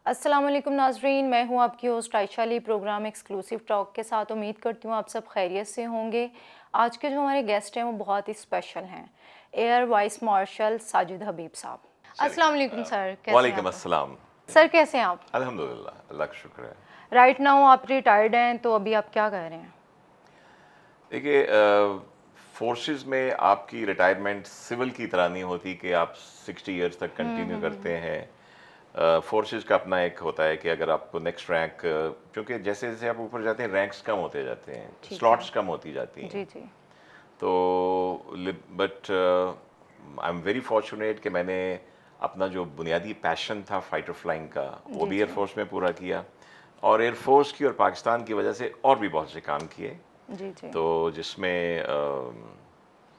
अस्सलाम वालेकुम नाजरीन, मैं हूं आपकी host Ayesha Ali. Program exclusive talk के साथ उम्मीद करती हूं आप सब खैरियत से होंगे। आज के जो हमारे गेस्ट हैं वो बहुत ही स्पेशल हैं, एयर वाइस मार्शल साजिद हबीब साहब। चलिए। अस्सलाम वालेकुम सर, कैसे हैं वालेकुम आप? अस्सलाम। सर कैसे हैं आप? अल्हम्दुलिल्लाह, अल्लाह का शुक्र है। राइट नाउ आप रिटायर्ड हैं, तो अभी आप क्या कर रहे हैं? देखिए, फोर्सेस में आपकी रिटायरमेंट सिविल की तरह नहीं होती कि आप 60 इयर्स तक कंटिन्यू करते हैं। फोर्सेस का अपना एक होता है कि अगर आपको नेक्स्ट रैंक, क्योंकि जैसे जैसे आप ऊपर जाते हैं रैंक्स कम होते जाते हैं, ठीक है। स्लॉट्स कम होती जाती हैं। जी जी। तो but I am very fortunate कि मैंने अपना जो बुनियादी पैशन था फाइटर फ्लाइंग का वो जी भी जी। एयरफोर्स में पूरा किया, और एयरफोर्स की और पाकिस्तान की वजह से और भी बहुत से काम किए। जी जी। तो जिसमें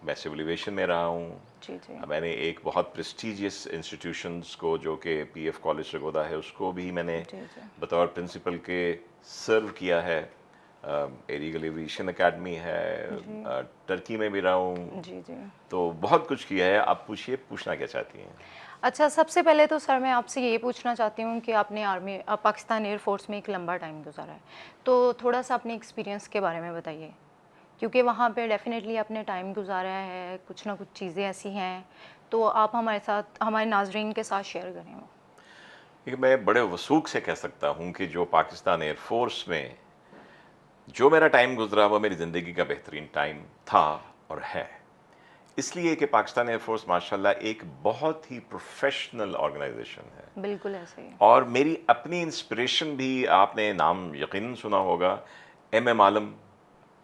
मैं सिविल एविएशन में रहा हूँ। जी जी। मैंने एक बहुत प्रेस्टिजियस इंस्टीट्यूशंस को जो कि पीएफ कॉलेज सरगोदा है उसको भी मैंने जी जी। बतौर प्रिंसिपल के सर्व किया है। एरिगल एविएशन एकेडमी है, जी टर्की में भी रहा हूँ। जी जी। तो बहुत कुछ किया है। आप पूछिए, पूछना क्या चाहती हैं? अच्छा, सबसे पहले तो सर मैं आपसे ये पूछना चाहती हूँ कि आपने पाकिस्तान एयरफोर्स में एक लंबा टाइम गुजारा है, तो थोड़ा सा अपने एक्सपीरियंस के बारे में बताइए, क्योंकि वहाँ पे डेफिनेटली आपने टाइम गुजारा है, कुछ ना कुछ चीज़ें ऐसी हैं, तो आप हमारे साथ, हमारे नाजरीन के साथ शेयर करें वो। ये मैं बड़े वसूख से कह सकता हूँ कि जो पाकिस्तान एयरफोर्स में जो मेरा टाइम गुजरा वो मेरी ज़िंदगी का बेहतरीन टाइम था और है। इसलिए कि पाकिस्तान एयरफोर्स माशाल्लाह एक बहुत ही प्रोफेशनल ऑर्गेनाइजेशन है। बिल्कुल ऐसे ही। और मेरी अपनी इंस्पिरेशन भी, आपने नाम यकीनन सुना होगा, एम आलम।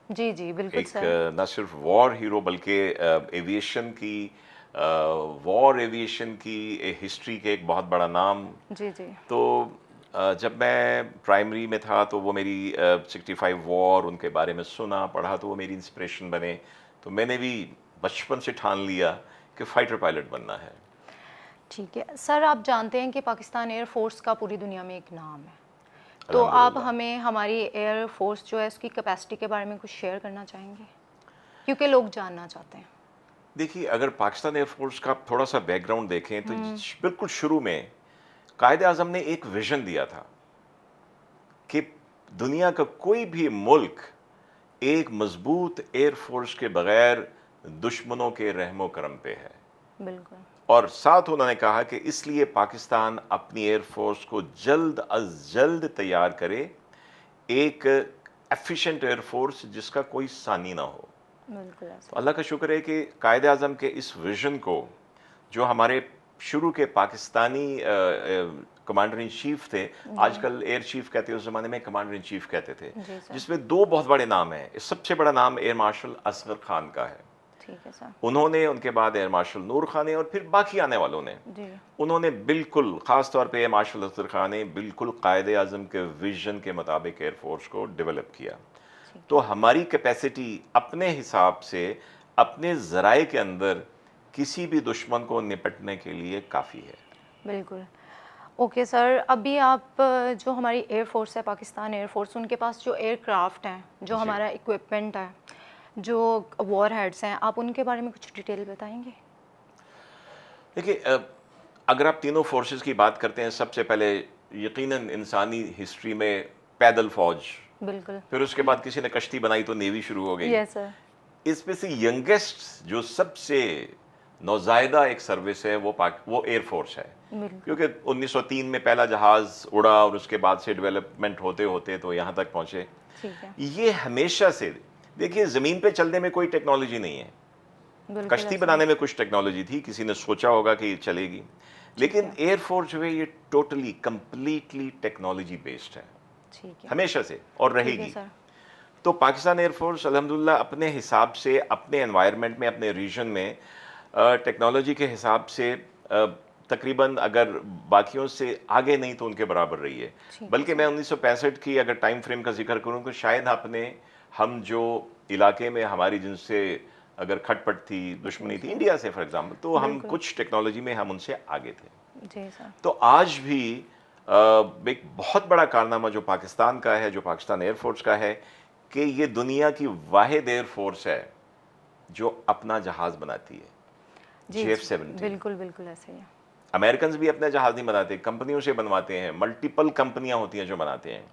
जी जी बिल्कुल एक सर। न सिर्फ वॉर हीरो बल्कि एविएशन की, वॉर एविएशन की हिस्ट्री के एक बहुत बड़ा नाम। जी जी। तो जब मैं प्राइमरी में था तो वो मेरी 65 वॉर उनके बारे में सुना पढ़ा, तो वो मेरी इंस्पिरेशन बने। तो मैंने भी बचपन से ठान लिया कि फाइटर पायलट बनना है। ठीक है सर, आप जानते हैं कि पाकिस्तान एयरफोर्स का पूरी दुनिया में एक नाम है, तो आप अल्हम्दुलिल्लाह। हमें हमारी एयरफोर्स जो है उसकी कैपेसिटी के बारे में कुछ शेयर करना चाहेंगे, क्योंकि लोग जानना चाहते हैं। देखिए, अगर पाकिस्तान एयरफोर्स का आप थोड़ा सा बैकग्राउंड देखें तो बिल्कुल शुरू में कायदे आजम ने एक विजन दिया था कि दुनिया का कोई भी मुल्क एक मजबूत एयरफोर्स के बगैर दुश्मनों के रहमो करम पे है। बिल्कुल। और साथ उन्होंने कहा कि इसलिए पाकिस्तान अपनी एयरफोर्स को जल्द अज जल्द तैयार करे, एक एफिशिएंट एयरफोर्स जिसका कोई सानी ना हो। बिल्कुल तो ऐसे ही। अल्लाह का शुक्र है कि कायदे आज़म के इस विजन को, जो हमारे शुरू के पाकिस्तानी कमांडर इन चीफ थे, जी आजकल एयर चीफ कहते हैं, उस ज़माने में कमांडर इन चीफ कहते थे, जी सर। जिसमें दो बहुत बड़े नाम हैं। सबसे बड़ा नाम एयर मार्शल असगर खान का है। ठीक है सर। उन्होंने, उनके बाद एयर मार्शल नूर खान ने, और फिर बाकी आने वालों ने, जी। उन्होंने बिल्कुल, ख़ास तौर पे एयर मार्शल असगर खान ने बिल्कुल कायदे आज़म के विजन के मुताबिक एयरफोर्स को डेवलप किया। ठीक तो है। हमारी कैपेसिटी अपने हिसाब से, अपने ज़राए के अंदर किसी भी दुश्मन को निपटने के लिए काफ़ी है। बिल्कुल। ओके सर, अभी आप जो हमारी एयरफोर्स है, पाकिस्तान एयरफोर्स, उनके पास जो एयरक्राफ्ट हैं, जो जी, हमारा इक्विपमेंट है, जो वॉर हेड्स हैं, आप उनके बारे में कुछ डिटेल बताएंगे? देखिए, अगर आप तीनों फोर्सेस की बात करते हैं, सबसे पहले यकीनन इंसानी हिस्ट्री में पैदल फौज, बिल्कुल। फिर उसके बाद किसी ने कश्ती बनाई तो नेवी शुरू हो गई। Yes sir. इसमें से यंगेस्ट जो सबसे नौजायदा एक सर्विस है वो एयरफोर्स है, बिल्कुल। क्योंकि 1903 में पहला जहाज उड़ा और उसके बाद से डेवलपमेंट होते होते तो यहाँ तक पहुँचे। ठीक है। ये हमेशा से, देखिए, ज़मीन पे चलने में कोई टेक्नोलॉजी नहीं है। बिल्कुल कश्ती ऐसे ही। बनाने में कुछ टेक्नोलॉजी थी, किसी ने सोचा होगा कि ये चलेगी, ठीक लेकिन है। एयरफोर्स जो है ये टोटली कंप्लीटली टेक्नोलॉजी बेस्ड है, ठीक है। हमेशा से और ठीक है रहेगी। सर। तो पाकिस्तान एयरफोर्स अल्हम्दुलिल्लाह अपने हिसाब से, अपने एनवायरनमेंट में, अपने रीजन में टेक्नोलॉजी के हिसाब से तकरीबन, अगर बाकियों से आगे नहीं तो उनके बराबर रही है। ठीक है बल्कि मैं सर। 1965 की अगर टाइम फ्रेम का जिक्र करूं तो शायद हम जो इलाके में हमारी जिनसे अगर खटपट थी, जी दुश्मनी थी, जी। इंडिया से फॉर एग्जांपल, तो हम बिल्कुल। कुछ टेक्नोलॉजी में हम उनसे आगे थे। जी सर। तो आज भी एक बहुत बड़ा कारनामा जो पाकिस्तान का है, जो पाकिस्तान एयरफोर्स का है, कि ये दुनिया की वाहिद एयरफोर्स है जो अपना जहाज बनाती है, जी JF जी। 17। बिल्कुल बिल्कुल ऐसे ही है। अमेरिकन भी अपने जहाज़ नहीं बनाते, कंपनियों से बनवाते हैं, मल्टीपल कंपनियां होती हैं जो बनाते हैं।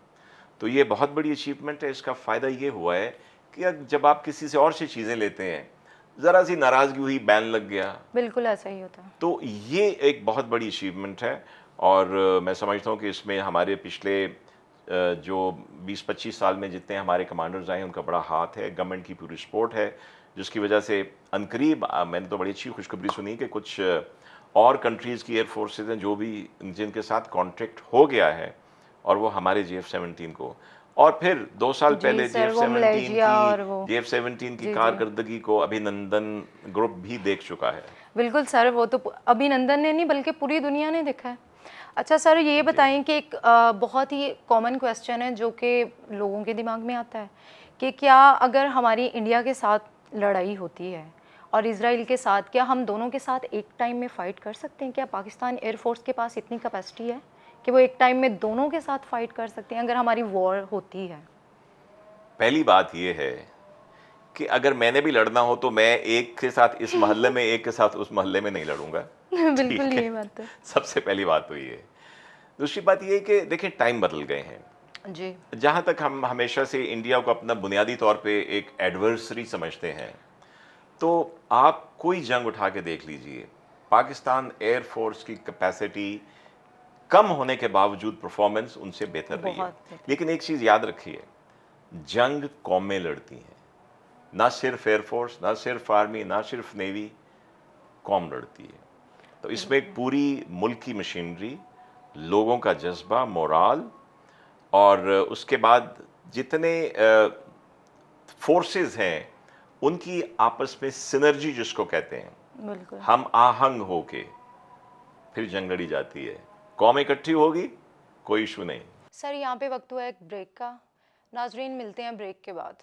तो ये बहुत बड़ी अचीवमेंट है। इसका फ़ायदा ये हुआ है कि जब आप किसी से और से चीज़ें लेते हैं, ज़रा सी नाराज़गी हुई, बैन लग गया, बिल्कुल ऐसा ही होता है। तो ये एक बहुत बड़ी अचीवमेंट है। और मैं समझता हूँ कि इसमें हमारे पिछले जो 20-25 साल में जितने हमारे कमांडर्स आए हैं उनका बड़ा हाथ है, गवर्नमेंट की पूरी सपोर्ट है, जिसकी वजह से अनकरीब मैंने तो बड़ी अच्छी खुशखबरी सुनी कि कुछ और कंट्रीज़ की एयरफोर्सेज हैं जो भी जिनके साथ कॉन्ट्रैक्ट हो गया है, और वो हमारे JF-17 को, और फिर 2 साल जी पहले सर, वो मलेशिया और वो JF-17 की जी जी कारकर्दगी को अभिनंदन ग्रुप भी देख चुका है। बिल्कुल सर, वो तो अभिनंदन ने नहीं बल्कि पूरी दुनिया ने देखा है। अच्छा सर, ये बताएं कि एक बहुत ही कॉमन क्वेश्चन है जो कि लोगों के दिमाग में आता है कि क्या अगर हमारी इंडिया के साथ लड़ाई होती है और इजराइल के साथ, क्या हम दोनों के साथ एक टाइम में फ़ाइट कर सकते हैं? क्या पाकिस्तान एयरफोर्स के पास इतनी कैपेसिटी है कि वो एक टाइम में दोनों के साथ फ़ाइट कर सकते हैं अगर हमारी वॉर होती है? पहली बात ये है कि अगर मैंने भी लड़ना हो तो मैं एक के साथ इस मोहल्ले में, एक के साथ उस मोहल्ले में नहीं लड़ूंगा। बिल्कुल ठीक है, ये बात है। सबसे पहली बात तो ये है। दूसरी बात ये है कि देखिए टाइम बदल गए हैं। जी जहां तक हम हमेशा से इंडिया को अपना बुनियादी तौर पे एक एडवर्सरी समझते हैं, तो आप कोई जंग उठा के देख लीजिए, पाकिस्तान एयरफोर्स की कैपेसिटी कम होने के बावजूद परफॉर्मेंस उनसे बेहतर रही है। बहुत बेहतर। लेकिन एक चीज़ याद रखिए, जंग कौमें लड़ती हैं, ना सिर्फ एयरफोर्स, ना सिर्फ आर्मी, ना सिर्फ नेवी, कौम लड़ती है। तो इसमें एक पूरी मुल्क की मशीनरी, लोगों का जज्बा, मोराल, और उसके बाद जितने फोर्सेस हैं उनकी आपस में सिनर्जी जिसको कहते हैं, बिल्कुल हम आहंग होके फिर जंग लड़ी जाती है। कौम इकट्ठी होगी, कोई इशू नहीं। सर, यहाँ पे वक्त हुआ है एक ब्रेक का। नाजरीन, मिलते हैं ब्रेक के बाद,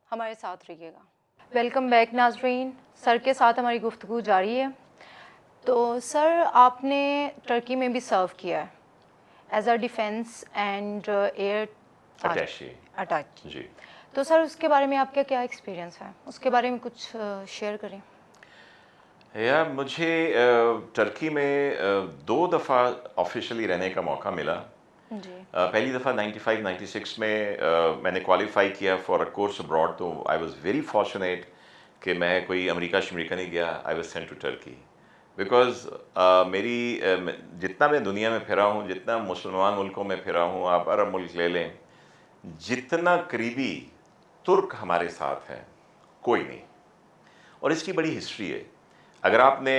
हमारे साथ रहिएगा। वेलकम बैक नाजरीन, सर के साथ हमारी गुफ्तगू जारी है। तो सर, आपने टर्की में भी सर्व किया है as a defence and air attaché. Attaché. जी। तो सर, उसके बारे में आपका क्या एक्सपीरियंस है? उसके बारे में कुछ शेयर करें। यार मुझे टर्की में 2 दफ़ा ऑफिशियली रहने का मौका मिला। जी पहली दफ़ा 95-96 में मैंने क्वालिफाई किया फॉर अ कोर्स अब्रॉड, तो आई वाज वेरी फॉर्चुनेट कि मैं कोई अमेरिका शमरीका नहीं गया, I was sent to Turkey. Because मेरी जितना मैं दुनिया में फिरा हूँ, जितना मुसलमान मुल्कों में फिरा हूँ, आप अरब मुल्क ले लें, जितना करीबी तुर्क हमारे साथ हैं कोई नहीं। और इसकी बड़ी हिस्ट्री है। अगर आपने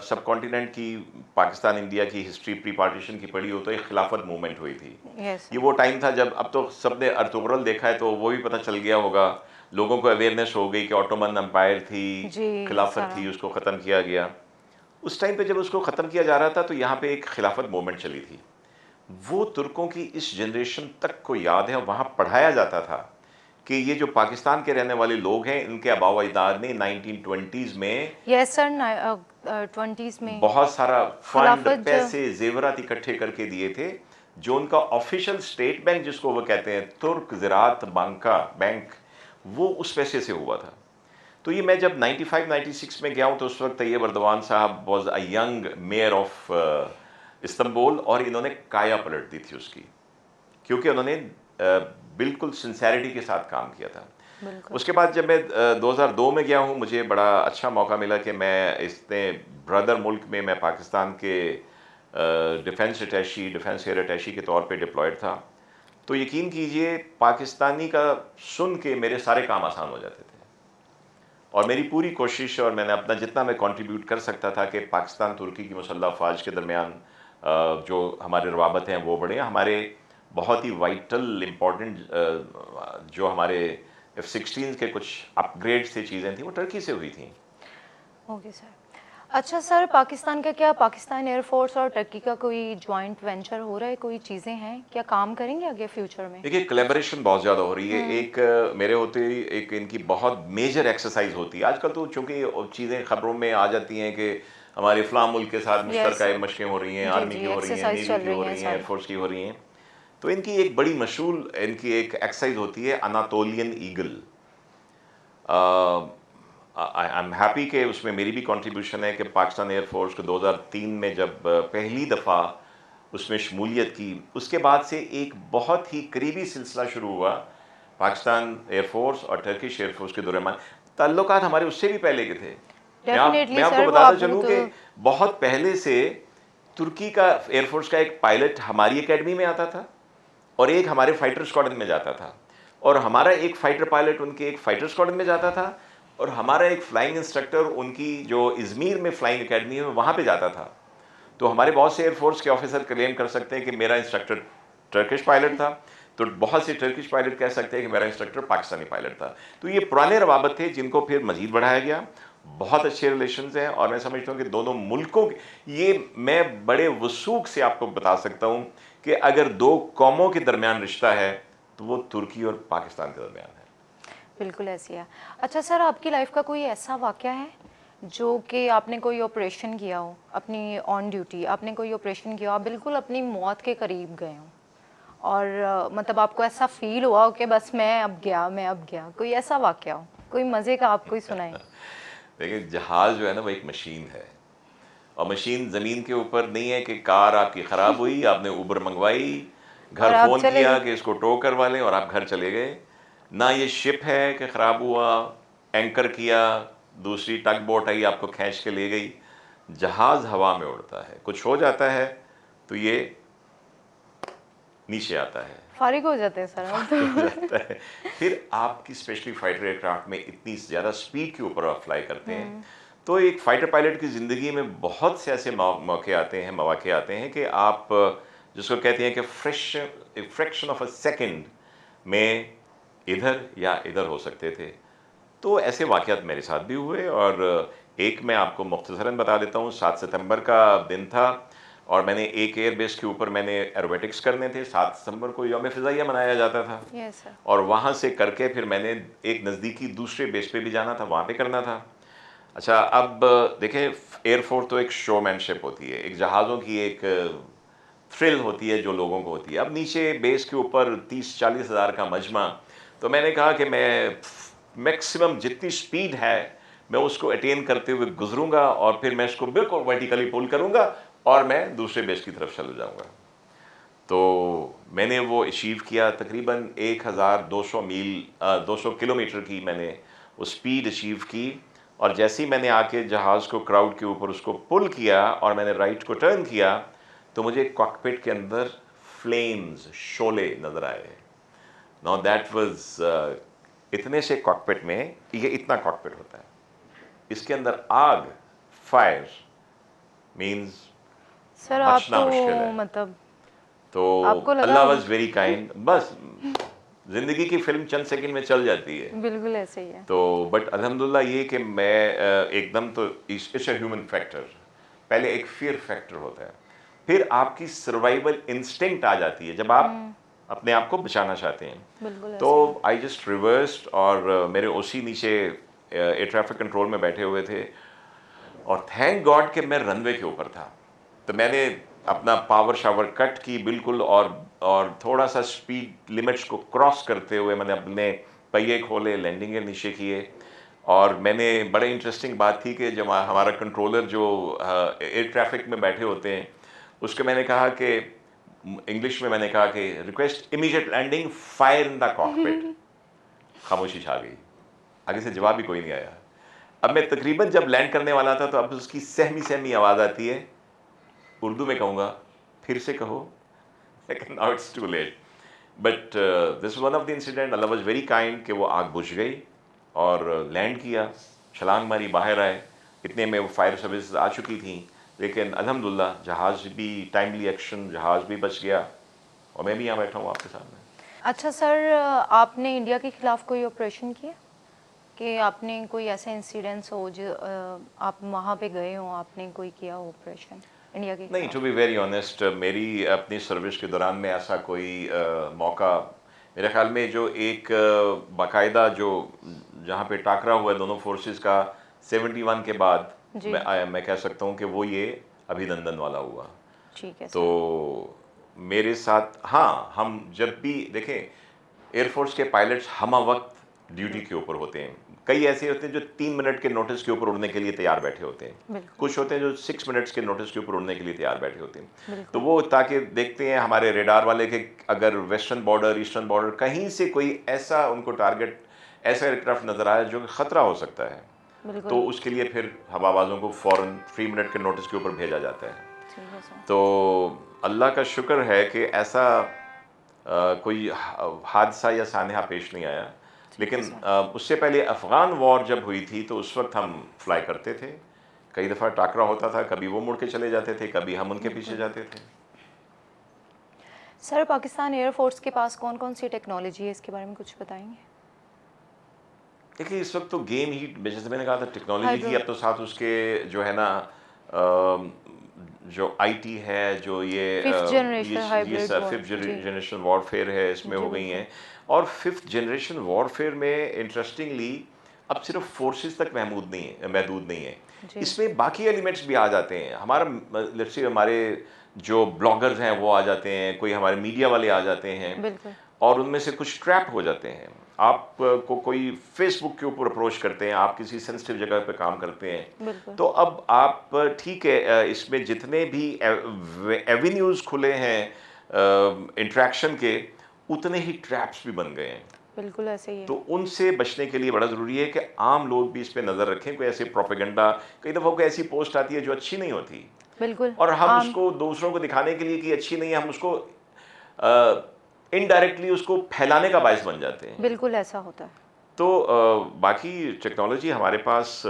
सब कॉन्टिनेंट की, पाकिस्तान इंडिया की हिस्ट्री प्री पार्टीशन की पढ़ी हो तो एक खिलाफत मूवमेंट हुई थी। यस ये वो टाइम था जब, अब तो सबने अर्तुगरुल देखा है तो वो भी पता चल गया होगा, लोगों को अवेयरनेस हो गई कि ऑटोमन एम्पायर थी, जी खिलाफत सारा थी, उसको ख़त्म किया गया। उस टाइम पे जब उसको ख़त्म किया जा रहा था तो यहाँ पे एक खिलाफत मूवमेंट चली थी। वो तुर्कों की इस जनरेशन तक को याद है, वहाँ पढ़ाया जाता था कि ये जो पाकिस्तान के रहने वाले लोग हैं, इनके आबाओ अजदाद ने 1920s में यस सर 20s में बहुत सारा फंड, खिलाफत पैसे, जेवरात इकट्ठे करके दिए थे, जो उनका ऑफिशियल स्टेट बैंक जिसको वो कहते हैं, तुर्क ज़राअत बांका बैंक, वो उस पैसे से हुआ था। तो ये मैं जब 95-96 में गया हूँ तो उस वक्त तैयब अर्दवान साहब was a young mayor of Istanbul, और इन्होंने काया पलट दी थी उसकी, क्योंकि उन्होंने बिल्कुल सिंसेरिटी के साथ काम किया था। बिल्कुल उसके बाद जब मैं 2002 में गया हूँ, मुझे बड़ा अच्छा मौका मिला कि मैं इतने ब्रदर मुल्क में, मैं पाकिस्तान के डिफेंस अटैची, डिफेंस एयर अटैची के तौर पे डिप्लॉयड था। तो यकीन कीजिए, पाकिस्तानी का सुन के मेरे सारे काम आसान हो जाते थे, और मेरी पूरी कोशिश और मैंने अपना जितना मैं कंट्रीब्यूट कर सकता था कि पाकिस्तान तुर्की की मुसल्लह अफवाज के दरमियान जो हमारे रवाबत हैं वो बढ़े। हमारे बहुत ही वाइटल इम्पॉर्टेंट जो हमारे F-16 के कुछ अपग्रेड से चीज़ें थी वो टर्की से हुई थी। Okay sir. अच्छा सर, पाकिस्तान का क्या, पाकिस्तान एयरफोर्स और टर्की का कोई जॉइंट वेंचर हो रहा है? कोई चीज़ें हैं क्या, काम करेंगे आगे फ्यूचर में? देखिए कोलैबोरेशन बहुत ज़्यादा हो रही है। एक मेरे होते ही एक इनकी बहुत मेजर एक्सरसाइज होती है आजकल, तो चूँकि चीज़ें खबरों में आ जाती हैं कि हमारे फ़लाँ मुल्क के साथ मुश्तरका मशक़ें हो रही हैं, जी आर्मी जी की हो रही हैं, एक्सरसाइज चल नेवी की रही हो हैं रही हैं, सर। एयरफोर्स की हो रही हैं। तो इनकी एक बड़ी मशहूर इनकी एक एक्सरसाइज होती है Anatolian eagle. I am happy कि उसमें मेरी भी कंट्रीब्यूशन है कि पाकिस्तान एयरफोर्स को 2003 में जब पहली दफ़ा उसमें शमूलियत की, उसके बाद से एक बहुत ही करीबी सिलसिला शुरू हुआ पाकिस्तान एयरफोर्स और टर्किश एयरफोर्स के दरमियान। ताल्लुकात हमारे उससे भी पहले के थे। मैं डेफिनेटली आपको सर, वो बताता आप चलूँ तो कि बहुत पहले से तुर्की का एयरफोर्स का एक पायलट हमारी एकेडमी में आता था और एक हमारे फाइटर स्क्वाड्रन में जाता था, और हमारा एक फाइटर पायलट उनके एक फाइटर स्क्वाड्रन में जाता था, और हमारा एक फ्लाइंग इंस्ट्रक्टर उनकी जो इजमीर में फ्लाइंग एकेडमी है वहाँ पे जाता था। तो हमारे बहुत से एयरफोर्स के ऑफिसर क्लेम कर सकते हैं कि मेरा इंस्ट्रक्टर टर्किश पायलट था, तो बहुत से टर्किश पायलट कह सकते हैं कि मेरा इंस्ट्रक्टर पाकिस्तानी पायलट था। तो ये पुराने रवाबत थे जिनको फिर मजीद बढ़ाया गया। बहुत अच्छे रिलेशंस हैं और मैं समझता हूँ कि दोनों मुल्कों ये मैं बड़े वसूख से आपको बता सकता हूँ कि अगर दो कौमों के दरमियान रिश्ता है तो वो तुर्की और पाकिस्तान के दरमियान है। बिल्कुल ऐसी है। अच्छा सर, आपकी लाइफ का कोई ऐसा वाक़या है जो कि आपने कोई ऑपरेशन किया हो, अपनी ऑन ड्यूटी आपने कोई ऑपरेशन किया हो, आप बिल्कुल अपनी मौत के करीब गए हो और मतलब आपको ऐसा फील हुआ हो कि बस मैं अब गया, कोई ऐसा वाक़या हो, कोई मज़े का आप कोई सुनाएं? देखिए, जहाज़ जो है ना वो एक मशीन है, और मशीन ज़मीन के ऊपर नहीं है कि कार आपकी ख़राब हुई, आपने उबर मंगवाई, और घर आप फ़ोन चले किया गए। कि इसको टो करवा लें और आप घर चले गए। ना ये शिप है कि ख़राब हुआ, एंकर किया, दूसरी टग बोट आई आपको खींच के ले गई। जहाज़ हवा में उड़ता है, कुछ हो जाता है तो ये नीचे आता है, फारिग हो जाते हैं सर हम हो तो। जाता है। फिर आपकी स्पेशली फाइटर एयरक्राफ्ट में इतनी ज़्यादा स्पीड के ऊपर आप फ्लाई करते हैं, तो एक फाइटर पायलट की ज़िंदगी में बहुत से ऐसे मौके आते हैं, मौके आते हैं कि आप जिसको कहते हैं कि फ्रैक्शन ऑफ अ सेकंड में इधर या इधर हो सकते थे। तो ऐसे वाक़यात मेरे साथ भी हुए, और एक मैं आपको मुख्तसरन बता देता हूँ। 7 सितंबर का दिन था और मैंने एक एयरबेस के ऊपर मैंने एरोबेटिक्स करने थे। 7 सितंबर को यौम फ़िज़ाइया मनाया जाता था, यस सर। और वहाँ से करके फिर मैंने एक नज़दीकी दूसरे बेस पे भी जाना था, वहाँ पे करना था। अच्छा, अब देखें, एयरफोर्स तो एक शोमैनशिप होती है, एक जहाज़ों की एक थ्रिल होती है जो लोगों को होती है। अब नीचे बेस के ऊपर 30-40 हज़ार का मजमा, तो मैंने कहा कि मैं मैक्सिमम जितनी स्पीड है मैं उसको अटेन करते हुए गुजरूंगा और फिर मैं इसको बिल्कुल वर्टिकली पुल करूंगा और मैं दूसरे बेस की तरफ चले जाऊंगा। तो मैंने वो अचीव किया, तकरीबन 1200 मील 200 किलोमीटर की मैंने वो स्पीड अचीव की। और जैसे ही मैंने आके जहाज़ को क्राउड के ऊपर उसको पुल किया और मैंने राइट को टर्न किया, तो मुझे कॉकपिट के अंदर फ्लेम्स, शोले नज़र आए। नाउ दैट वाज इतने से कॉकपिट में, ये इतना कॉकपिट होता है, इसके अंदर आग, फायर मीन्स सर आप बचना तो मुश्किल है। मतलब तो आपको लगा अल्लाह वाज वेरी काइंड। बस जिंदगी की फिल्म चंद सेकंड में चल जाती है। बिल्कुल ऐसे ही है। तो बट अल्हम्दुलिल्लाह ये कि मैं एकदम तो इट्स अ ह्यूमन फैक्टर। पहले एक फियर फैक्टर होता है, फिर आपकी सर्वाइवल इंस्टिंक्ट आ जाती है जब आप अपने आप को बचाना चाहते हैं। बिल्कुल तो ऐसे ही है। आई जस्ट रिवर्स्ड, और मेरे ओसी नीचे एयर ट्रैफिक कंट्रोल में बैठे हुए थे, और थैंक गॉड कि मैं रनवे के ऊपर था। तो मैंने अपना पावर शावर कट की बिल्कुल, और थोड़ा सा स्पीड लिमिट्स को क्रॉस करते हुए मैंने अपने पहिए खोले, लैंडिंग के नीचे किए। और मैंने, बड़े इंटरेस्टिंग बात थी कि जब हमारा कंट्रोलर जो एयर ट्रैफिक में बैठे होते हैं, उसको मैंने कहा कि इंग्लिश में मैंने कहा कि request immediate landing, fire in the cockpit. खामोशी छा गई, आगे से जवाब भी कोई नहीं आया। अब मैं तकरीबन जब लैंड करने वाला था तो अब उसकी सहमी सहमी आवाज़ आती है, उर्दू में कहूँगा, फिर से कहो, लेकिन now it's too late. But this one of the incident, Allah was very kind कि वो आग बुझ गई और लैंड किया, छलांग मारी, बाहर आए। इतने में वो फायर सर्विस आ चुकी थी, लेकिन अल्हम्दुलिल्लाह जहाज़ भी टाइमली एक्शन, जहाज़ भी बच गया, और मैं भी यहाँ बैठा हूँ आपके सामने। अच्छा सर, आपने इंडिया के खिलाफ कोई ऑपरेशन किया कि आपने कोई ऐसा इंसिडेंस हो जो आप वहाँ पे गए हो, आपने कोई किया हो ऑपरेशन इंडिया के नहीं, टू खिलाफ? बी वेरी ऑनेस्ट, मेरी अपनी सर्विस के दौरान में ऐसा कोई मौका, मेरे ख्याल में जो एक बाकायदा जो जहाँ पे टाकरा हुआ है दोनों फोर्सेस का 71 के बाद, जी। मैं कह सकता हूँ कि वो ये अभिनंदन वाला हुआ। ठीक है तो सर। मेरे साथ, हाँ, हम जब भी देखें, एयरफोर्स के पायलट्स हम वक्त ड्यूटी के ऊपर होते हैं, कई ऐसे होते हैं जो 3 मिनट के नोटिस के ऊपर उड़ने के लिए तैयार बैठे होते हैं, बिल्कुल कुछ होते हैं जो 6 मिनट्स के नोटिस के ऊपर उड़ने के लिए तैयार बैठे होते हैं। तो बिल्कुल वो ताकि देखते हैं हमारे रेडार वाले कि अगर वेस्टर्न बॉर्डर ईस्टर्न बॉर्डर कहीं से कोई ऐसा उनको टारगेट, ऐसा एयरक्राफ्ट नज़र आया जो कि ख़तरा हो सकता है, तो बिल्कुल उसके लिए फिर हवाबाजों को फ़ौरन 3 मिनट के नोटिस के ऊपर भेजा जाता है। ठीक है सर। तो अल्लाह का शुक्र है कि ऐसा कोई हादसा या सानहा पेश नहीं आया, लेकिन उससे पहले अफ़गान वॉर जब हुई थी तो उस वक्त हम फ्लाई करते थे, कई दफ़ा टाकरा होता था, कभी वो मुड़ के चले जाते थे, कभी हम उनके पीछे जाते थे। सर पाकिस्तान एयरफोर्स के पास कौन कौन सी टेक्नोलॉजी है, इसके बारे में कुछ बताएंगे? देखिए इस वक्त तो गेम ही, जैसे मैंने कहा था, टेक्नोलॉजी थी, हाइड्रो अब तो साथ उसके जो है ना अ, जो आईटी है, जो फिफ्थ जनरेशन ये हाइब्रिड वॉर। फिफ्थ जी जनरेशन वॉरफेयर है, इसमें जी हो गई बिल्कुल। हैं। और फिफ्थ जनरेशन वॉरफेयर में इंटरेस्टिंगली अब सिर्फ फोर्सेस तक महदूद नहीं है, जी इसमें बाकी एलिमेंट्स भी आ जाते हैं। हमारा लेट्स से हमारे जो ब्लॉगर्स हैं वो आ जाते हैं, कोई हमारे मीडिया वाले आ जाते हैं, बिल्कुल और उनमें से कुछ ट्रैप हो जाते हैं। आप को कोई फेसबुक के ऊपर अप्रोच करते हैं, आप किसी सेंसिटिव जगह पे काम करते हैं, बिल्कुल तो अब आप ठीक है, इसमें जितने भी एवेन्यूज़ खुले हैं इंटरेक्शन के, उतने ही ट्रैप्स भी बन गए हैं। बिल्कुल ऐसे ही है। तो उनसे बचने के लिए बड़ा ज़रूरी है कि आम लोग भी इस पे नज़र रखें। कोई ऐसे प्रोपेगेंडा, कई दफ़ा कोई ऐसी पोस्ट आती है जो अच्छी नहीं होती, बिल्कुल और हम आम उसको दूसरों को दिखाने के लिए कि अच्छी नहीं है, हम उसको इनडायरेक्टली उसको फैलाने का बायस बन जाते हैं। बिल्कुल ऐसा होता है। तो बाकी टेक्नोलॉजी हमारे पास,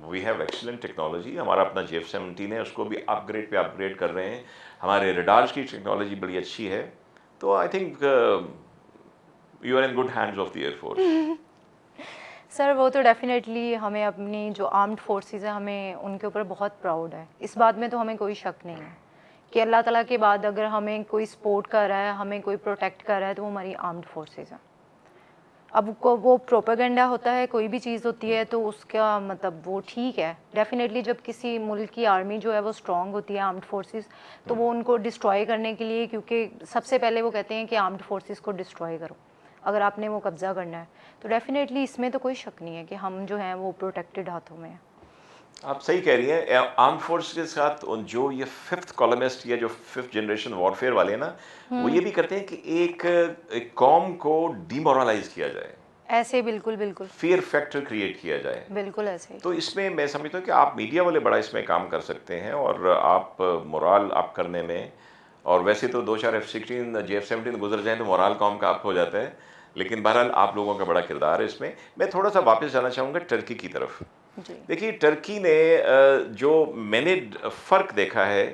वी हैव एक्सीलेंट टेक्नोलॉजी। हमारा अपना JF-17 है, उसको भी अपग्रेड पे अपग्रेड कर रहे हैं। हमारे रडार्स की टेक्नोलॉजी बड़ी अच्छी है। तो I think you are in good hands of the air force. Sir वो तो डेफिनेटली हमें अपनी जो आर्म्ड फोर्सेस है हमें उनके ऊपर बहुत प्राउड है, इस बात में तो हमें कोई शक नहीं है कि अल्लाह ताला के बाद अगर हमें कोई सपोर्ट कर रहा है, हमें कोई प्रोटेक्ट कर रहा है, तो वो हमारी आर्म्ड फोर्सेस हैं। अब वो प्रोपेगेंडा होता है, कोई भी चीज़ होती है तो उसका मतलब वो ठीक है, डेफिनेटली जब किसी मुल्क की आर्मी जो है वो स्ट्रांग होती है, आर्म्ड फोर्सेस, तो वो उनको डिस्ट्रॉय करने के लिए, क्योंकि सबसे पहले वो कहते हैं कि आर्म्ड फोर्सेस को डिस्ट्रॉय करो अगर आपने वो कब्ज़ा करना है, तो डेफिनेटली इसमें तो कोई शक नहीं है कि हम जो हैं वो प्रोटेक्टेड हाथों में हैं। आप सही कह रही हैं। आर्म फोर्स के साथ जो ये फिफ्थ कॉलमिस्ट या जो फिफ्थ जनरेशन वॉरफेयर वाले हैं ना, वो ये भी करते हैं कि एक कौम को डिमोरलाइज किया जाए, ऐसे बिल्कुल बिल्कुल फियर फैक्टर क्रिएट किया जाए। बिल्कुल ऐसे ही। तो इसमें मैं समझता हूँ कि आप मीडिया वाले बड़ा इसमें काम कर सकते हैं, और आप मोराल अप करने में, और वैसे तो 2-4 F-16 JF-17 गुजर जाए तो मोराल कौम का अप हो जाता है, लेकिन बहरहाल आप लोगों का बड़ा किरदार है इसमें। मैं थोड़ा सा वापस जाना चाहूँगा टर्की की तरफ। जी देखिए टर्की ने जो मैंने फ़र्क देखा है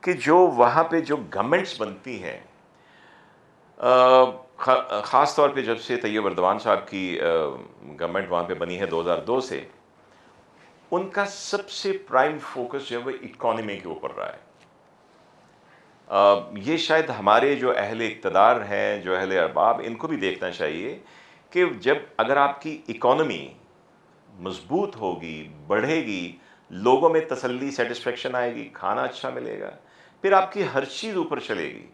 कि जो वहाँ पे जो गवर्नमेंट्स बनती हैं, ख़ास तौर पे जब से तैयब अर्दवान साहब की गवर्नमेंट वहाँ पे बनी है 2002 से, उनका सबसे प्राइम फोकस जो है वो इकॉनमी के ऊपर रहा है। ये शायद हमारे जो अहले इक़्तिदार हैं, जो अहले अरबाब, इनको भी देखना चाहिए कि जब अगर आपकी इकॉनमी मजबूत होगी, बढ़ेगी, लोगों में तसल्ली, सेटिस्फेक्शन आएगी, खाना अच्छा मिलेगा, फिर आपकी हर चीज़ ऊपर चलेगी।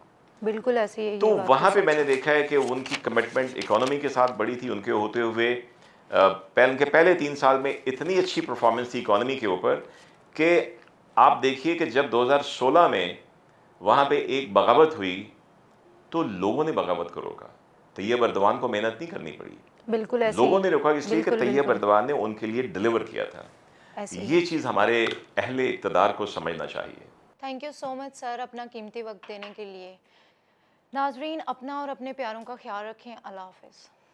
बिल्कुल ऐसे ही है, तो ये बात वहाँ तो पे सच मैंने है। देखा है कि उनकी कमिटमेंट इकोनॉमी के साथ बड़ी थी। उनके होते हुए उनके पहले 3 साल में इतनी अच्छी परफॉर्मेंस थी इकोनॉमी के ऊपर कि आप देखिए कि जब 2016 में वहाँ पे एक बगावत हुई तो लोगों ने बगावत को रोका। तैयब अर्दवान को मेहनत नहीं करनी पड़ी, बिल्कुल ऐसे लोगों ही। ने रोका इसलिए कि बिल्कुल तैयब बिल्कुल अर्दवान ने उनके लिए डिलीवर किया था। ऐसे ही ये है। चीज़ हमारे अहले इक़्तिदार को समझना चाहिए। Thank you so much sir अपना कीमती वक्त देने के लिए। नाजरीन अपना और अपने प्यारों का ख्याल रखें। अल्लाह हाफ़िज़।